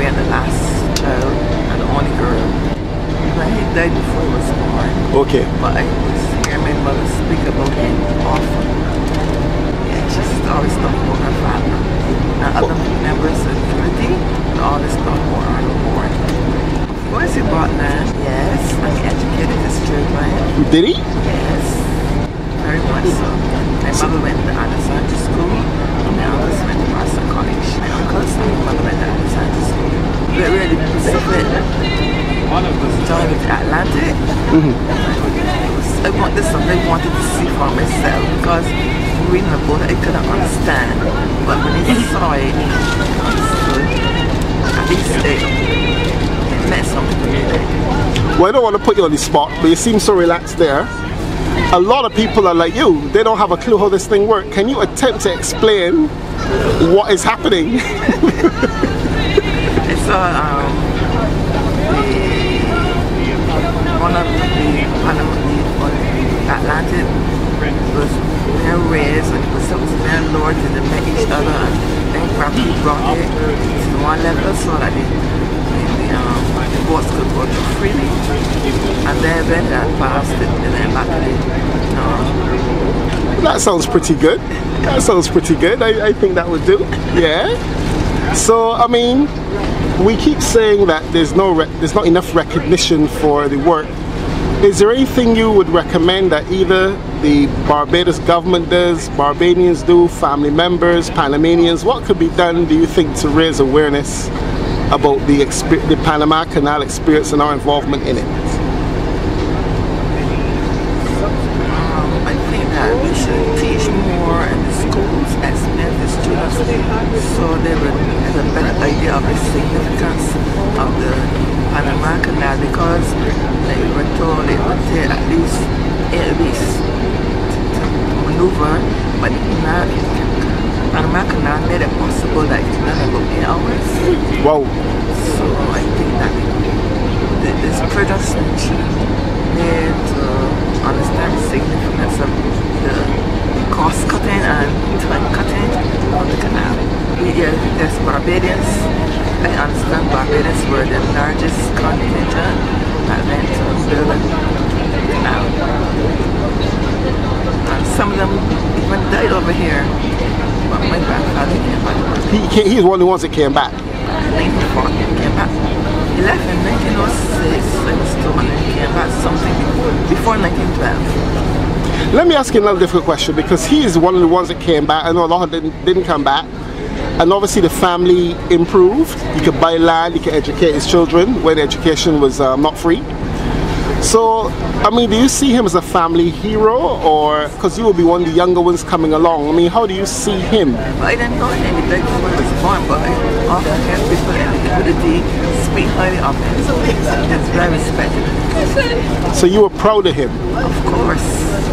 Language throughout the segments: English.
being the last child and the only girl. But he died before he was born. Okay. But I was hearing my mother speak about him often. Yeah, she always talked about her father. And other members of the community, and all this stuff more on the board. Of course he brought land, yes, and he educated his children. Did he? Yes, very much so. My mother went to Alexandra School, and my uncles went to Master College. My uncles and my mother went to Alexandra School. We were in the Pacific, joined with the Atlantic. I wanted something I wanted to see for myself, because reading about it I couldn't understand. But when I saw it, I understood. At least it meant something to me. Well, I don't want to put you on the spot, but you seem so relaxed there. A lot of people are like you. They don't have a clue how this thing works. Can you attempt to explain what is happening? It's one of the Atlantic was being raised, and it was being lowered to they met each other, and then gravity brought it to one level so that the boats could go through freely, and then that passed it and then back again. That sounds pretty good. That sounds pretty good. I think that would do. Yeah. So I mean, we keep saying that there's not enough recognition for the work. Is there anything you would recommend that either the Barbados government does, Barbadians do, family members, Panamanians? What could be done, do you think, to raise awareness about the Panama Canal experience and our involvement in it? I think that we should teach more in the schools, explain to students, so they would have a better idea of the significance of the Panama Canal, because like we were told it would take at least 8 weeks to maneuver, but now Panama Canal made it possible that it's done in about 8 hours. Wow. So I think that this project made to understand the significance of the cost cutting and time cutting of the canal. There's Barbadians. I understand Barbadians were the largest contingent that went to build the canal. And some of them even died over here. But my grandfather came back. He's one of the ones that came back. 1940 he came back. He left in 1906, I was told, and he came back something before 1912. Let me ask you another difficult question, because he is one of the ones that came back. I know a lot didn't come back. And obviously the family improved. You could buy land, you could educate his children when education was not free. So, I mean, do you see him as a family hero, or because you will be one of the younger ones coming along? I mean, how do you see him? I didn't know him like before he was born, but I often hear people in the community speak highly of him. So it's very respected. So you were proud of him? Of course,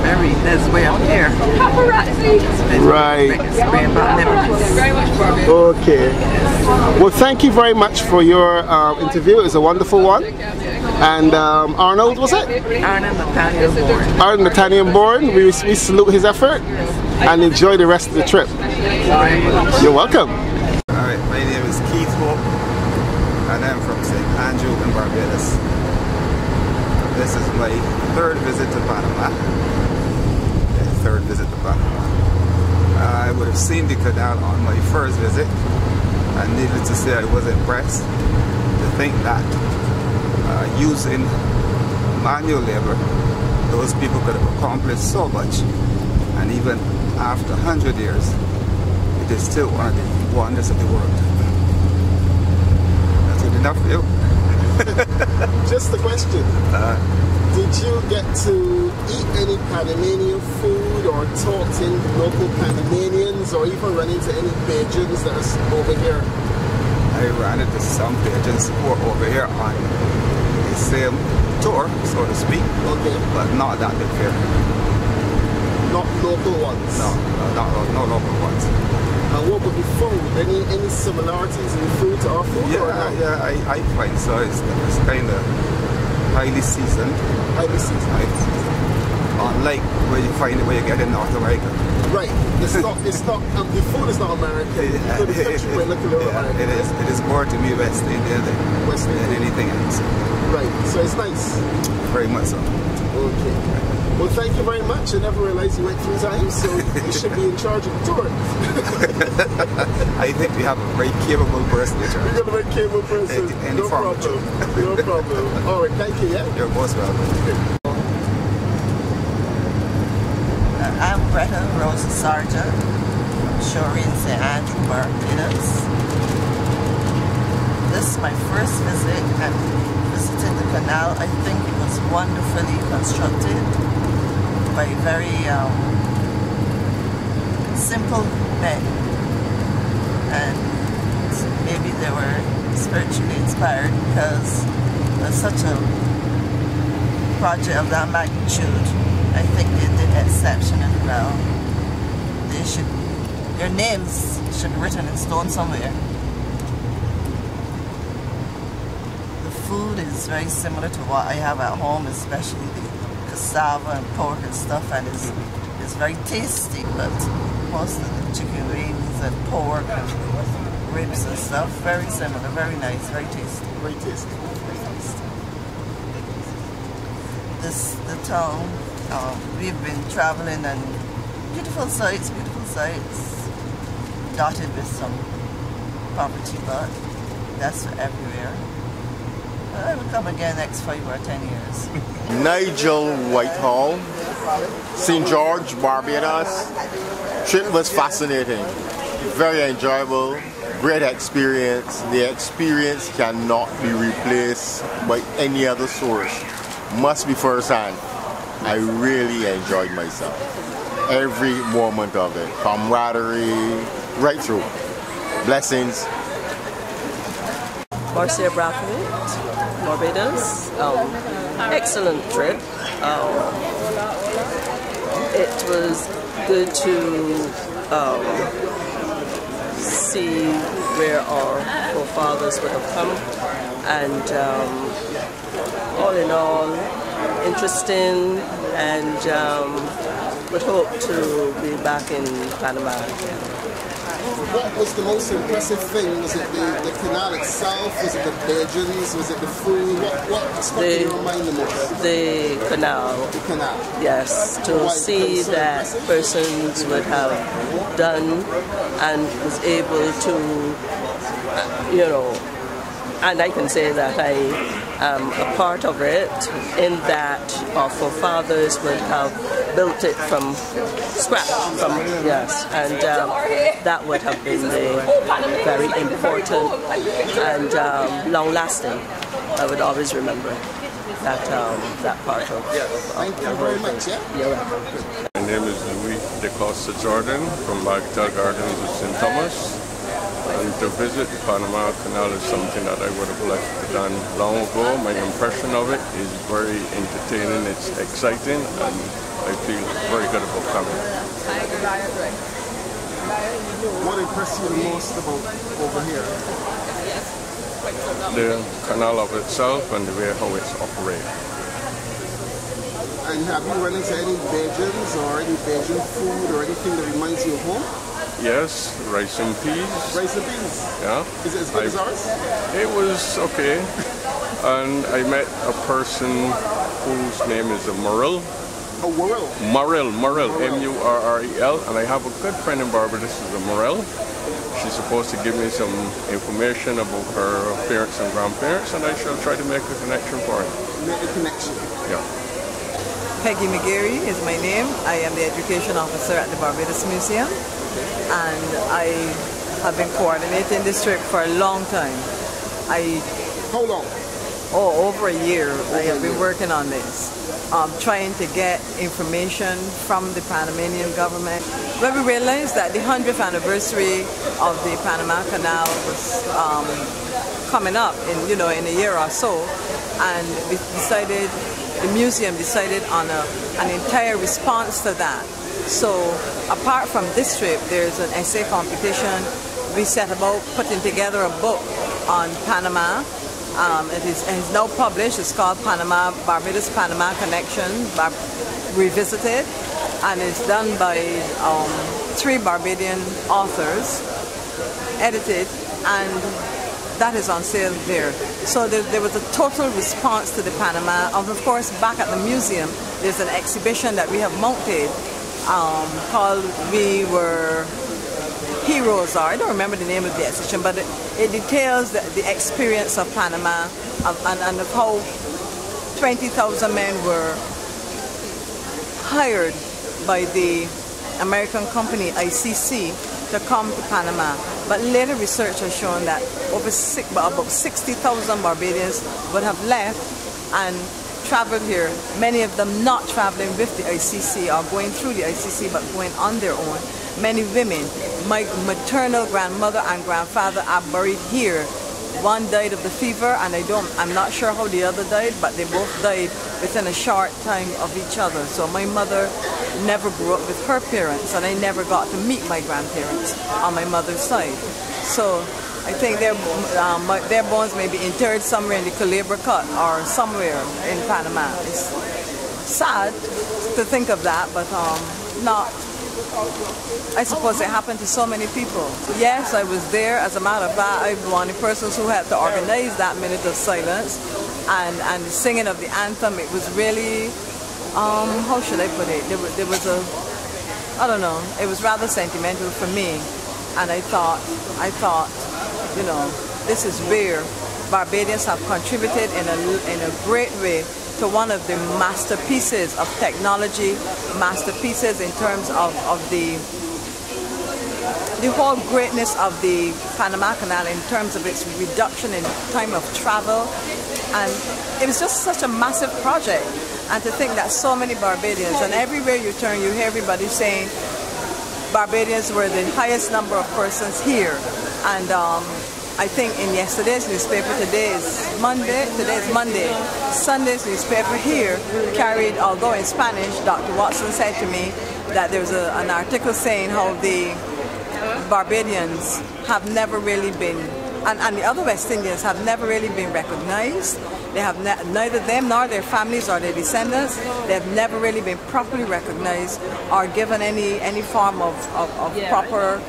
very. That's why I'm here. Paparazzi. Right. Very much, Barbie. Okay. Well, thank you very much for your interview. It was a wonderful one. And Arnold, was it? Arnold Nathaniel Bourne. Arnold Nathaniel Bourne. We salute his effort and enjoy the rest of the trip. You're welcome. Alright, my name is Keith Hope, and I'm from St. Andrew in Barbados. This is my third visit to Panama. I would have seen the canal on my first visit, and needless to say I was impressed to think that using manual labor, those people could have accomplished so much, and even after 100 years, it is still one of the wonders of the world. That's good enough for you? Just a question. Did you get to eat any Panamanian food or talk to any local Panamanians or even run into any Bajans that are over here? I ran into some Bajans who are over here on the same tour, so to speak, but not that big fair. Not local ones? No local ones. And what about the food? Any similarities in the food to our food? Yeah, I find so. It's kind of highly seasoned. Highly seasoned. unlike where you find it where you get in North America. Right. It's not. The food is not American. So the picture might look a little American. It is more to me West Indian than anything else. Right. So it's nice. Very much so. Okay. Well, thank you very much. I never realized you went 3 times, so you should be in charge of the tour. I think we have a very capable person in charge. You're going to be a capable person. No problem. No problem. All right. Thank you. Yeah. You're most welcome. I'm Greta Rosa Sargent, Shore in St. Andrew, Barbados. This is my first visit and visiting the canal. I think it was wonderfully constructed by very simple men, and maybe they were spiritually inspired because there's such a project of that magnitude. I think they did exceptionally well. Their names should be written in stone somewhere. The food is very similar to what I have at home, especially the cassava and pork and stuff, and it's very tasty, but most of the chicken wings and pork and ribs and stuff, very similar, very nice, very tasty. Very tasty. The town, we've been traveling and beautiful sights, dotted with some poverty, but that's everywhere. I will come again next 5 or 10 years. Nigel Whitehall, St. George, Barbados. Trip was fascinating, very enjoyable, great experience. The experience cannot be replaced by any other source. Must be first hand. I really enjoyed myself. Every moment of it. Camaraderie, right through. Blessings. Marcia Brathwaite, Barbados. Excellent trip. It was good to see where our forefathers would have come, and all in all, interesting, and would hope to be back in Panama again. What was the most impressive thing? Was it the canal itself? Was it the pigeons? Was it the food? What stuck in your mind the most? The canal. The canal. Yes, to see that persons would have done and was able to, and I can say that I am a part of it, in that our forefathers would have built it from scratch, and that would have been very important and long-lasting. I would always remember that part of. Thank you very much. Yeah. You're welcome. My name is Louis de Costa Jordan from Bagatelle Gardens of St. Thomas. And to visit the Panama Canal is something that I would have liked to have done long ago. My impression of it is very entertaining, it's exciting, and I feel very good about coming. What impressed you the most about over here? The canal of itself and the way how it's operated. And have you run into any Bajans or any Bajan food or anything that reminds you of home? Yes, rice and peas. Rice and peas? Yeah. Is it as good as ours? It was okay. And I met a person whose name is Murrell. Oh, Murrell? Murrell, M-U-R-R-E-L. And I have a good friend in Barbados, is a Murrell. She's supposed to give me some information about her parents and grandparents, and I shall try to make a connection for her. Make a connection? Yeah. Peggy McGarry is my name. I am the education officer at the Barbados Museum, and I have been coordinating this trip for a long time. How long? Oh, over a year. I have been working on this, trying to get information from the Panamanian government. When we realized that the 100th anniversary of the Panama Canal was coming up in a year or so, and we decided. The museum decided on an entire response to that. So apart from this trip, there's an essay competition. We set about putting together a book on Panama. It is now published. It's called Barbados Panama Connection, revisited, and it's done by 3 Barbadian authors, edited, and that is on sale there. So there was a total response to the Panama. Of course, back at the museum, there's an exhibition that we have mounted called We Were Heroes Are. I don't remember the name of the exhibition, but it details the experience of Panama and of how 20,000 men were hired by the American company ICC to come to Panama. But later research has shown that about 60,000 Barbadians would have left and traveled here, many of them not traveling with the ICC or going through the ICC but going on their own. Many women, my maternal grandmother and grandfather are buried here. One died of the fever, and I'm not sure how the other died, but they both died within a short time of each other. So my mother never grew up with her parents, and I never got to meet my grandparents on my mother's side. So I think their bones may be interred somewhere in the Culebra Cut or somewhere in Panama. It's sad to think of that, but not. I suppose it happened to so many people. Yes, I was there. As a matter of fact, I'm one of the persons who helped to organize that minute of silence and the singing of the anthem. It was really, how should I put it? There was a, I don't know, it was rather sentimental for me. And I thought, you know, this is where Barbadians have contributed in a great way to one of the masterpieces of technology, masterpieces in terms of the whole greatness of the Panama Canal in terms of its reduction in time of travel. And it was just such a massive project. And to think that so many Barbadians, and everywhere you turn you hear everybody saying Barbadians were the highest number of persons here. And I think in yesterday's newspaper, today is Monday, Sunday's newspaper here carried, although in Spanish, Dr. Watson said to me that there was an article saying how the Barbadians have never really been, and the other West Indians have never really been recognized. They have neither them nor their families or their descendants, they have never really been properly recognized or given any form of proper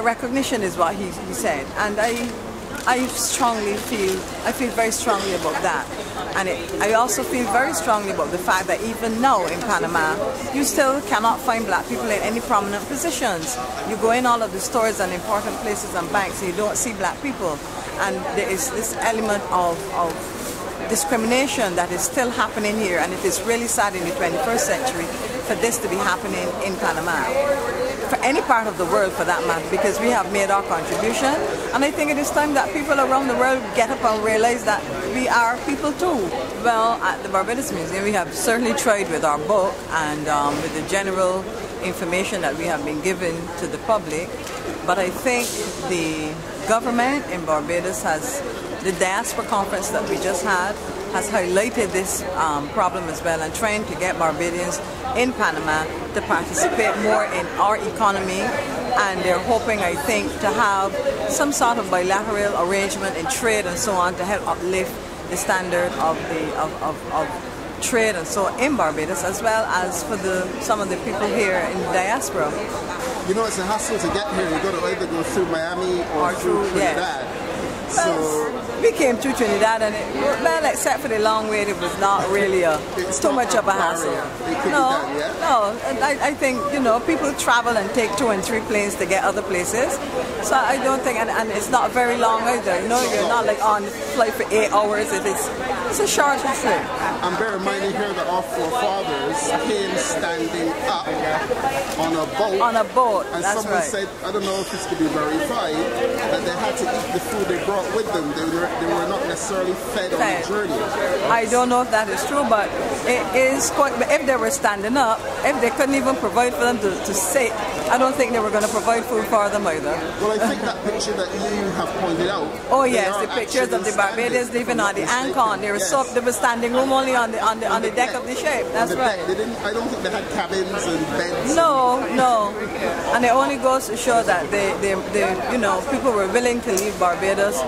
recognition is what he said. And I feel very strongly about that. And I also feel very strongly about the fact that even now in Panama, you still cannot find black people in any prominent positions. You go in all of the stores and important places and banks and you don't see black people. And there is this element of discrimination that is still happening here, and it is really sad in the 21st century for this to be happening in Panama. For any part of the world for that matter, because we have made our contribution, and I think it is time that people around the world get up and realize that we are people too. Well, at the Barbados Museum we have certainly tried with our book and with the general information that we have been given to the public, but I think the government in Barbados has, the diaspora conference that we just had has highlighted this problem as well, and trying to get Barbadians in Panama to participate more in our economy, and they're hoping, I think, to have some sort of bilateral arrangement in trade and so on to help uplift the standard of trade and so in Barbados, as well as for some of the people here in the diaspora. You know, it's a hassle to get here. You've got to either go through Miami or through Trinidad. Yeah. So we came through Trinidad, and well, except for the long wait, it was not really too much of a hassle. No, I think, you know, people travel and take 2 and 3 planes to get other places. So I don't think, and it's not very long either. You know, you're not like on flight for 8 hours. It's a short trip. And bear in mind here that our forefathers came standing up on a boat. On a boat, and that's someone right. said, I don't know if this could be verified, that they had to eat the food they brought with them. They were not necessarily fed on the journey. I don't know if that is true, but it is quite. If they were standing up, if they couldn't even provide for them to sit, I don't think they were going to provide food for them either. Well, I think that picture that you have pointed out. Oh yes, the pictures of the Barbadians living on the Ancon. There was standing room only on the deck of the ship. That's right. I don't think they had cabins and beds. No, and it only goes to show that they you know, people were willing to leave Barbados